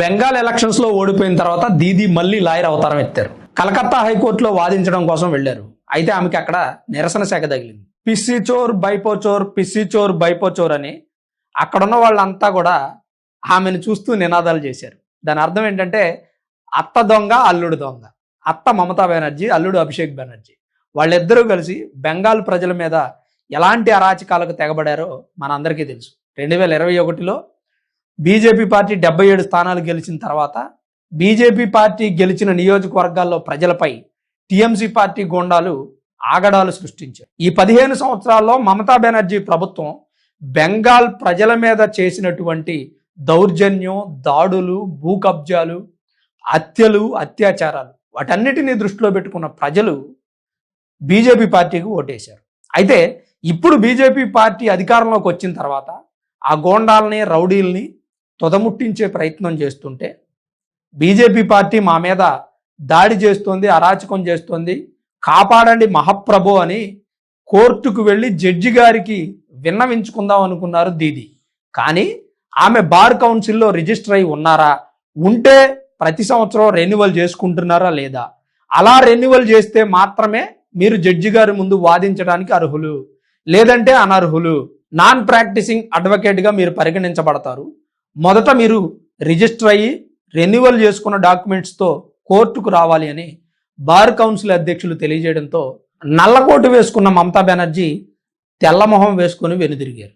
Bengal elections లో ఓడిపోయిన తర్వాత దీదీ మళ్ళీ లాయర్ అవతారం ఎత్తారు. కలకత్తా హైకోర్టులో వాదించడం కోసం వెళ్లారు. అయితే ఆమెకి అక్కడ నిరసన శాఖ తగిలింది. పిస్సి చోర్ బైపోచోర్, పిస్సి చోర్ బైపోచోర్ అని అక్కడున్న వాళ్ళంతా కూడా ఆమెను చూస్తూ నినాదాలు చేశారు. దాని అర్థం ఏంటంటే అత్త దొంగ, అల్లుడు దొంగ. అత్త మమతా బెనర్జీ, అల్లుడు అభిషేక్ బెనర్జీ. వాళ్ళిద్దరూ కలిసి బెంగాల్ ప్రజల మీద ఎలాంటి అరాచకాలకు తెగబడారో మనందరికీ తెలుసు. 2021లో బీజేపీ పార్టీ 77 స్థానాలు గెలిచిన తర్వాత బీజేపీ పార్టీ గెలిచిన నియోజకవర్గాల్లో ప్రజలపై టీఎంసీ పార్టీ గూండాలు ఆగడాలు సృష్టించారు. ఈ 15 సంవత్సరాల్లో మమతా బెనర్జీ ప్రభుత్వం బెంగాల్ ప్రజల మీద చేసినటువంటి దౌర్జన్యం, దాడులు, భూ కబ్జాలు, హత్యలు, అత్యాచారాలు వాటన్నిటినీ దృష్టిలో పెట్టుకున్న ప్రజలు బీజేపీ పార్టీకి ఓటేశారు. అయితే ఇప్పుడు బీజేపీ పార్టీ అధికారంలోకి వచ్చిన తర్వాత ఆ గోండాలని, రౌడీల్ని తొదముట్టించే ప్రయత్నం చేస్తుంటే బీజేపీ పార్టీ మా మీద దాడి చేస్తోంది, అరాచకం చేస్తోంది, కాపాడండి మహాప్రభు అని కోర్టుకు వెళ్ళి జడ్జి గారికి విన్నవించుకుందాం అనుకున్నారు దీదీ. కానీ ఆమె బార్ కౌన్సిల్లో రిజిస్టర్ అయి ఉన్నారా, ఉంటే ప్రతి సంవత్సరం రెన్యువల్ చేసుకుంటున్నారా లేదా, అలా రెన్యువల్ చేస్తే మాత్రమే మీరు జడ్జి గారి ముందు వాదించడానికి అర్హులు, లేదంటే అనర్హులు. నాన్ ప్రాక్టీసింగ్ అడ్వకేట్గా మీరు పరిగణించబడతారు. మొదట మీరు రిజిస్టర్ అయ్యి రెన్యువల్ చేసుకున్న డాక్యుమెంట్స్తో కోర్టుకు రావాలి అని బార్ కౌన్సిల్ అధ్యక్షులు తెలియజేయడంతో నల్లకోటు వేసుకున్న మమతా బెనర్జీ తెల్లమొహం వేసుకుని వెనుదిరిగారు.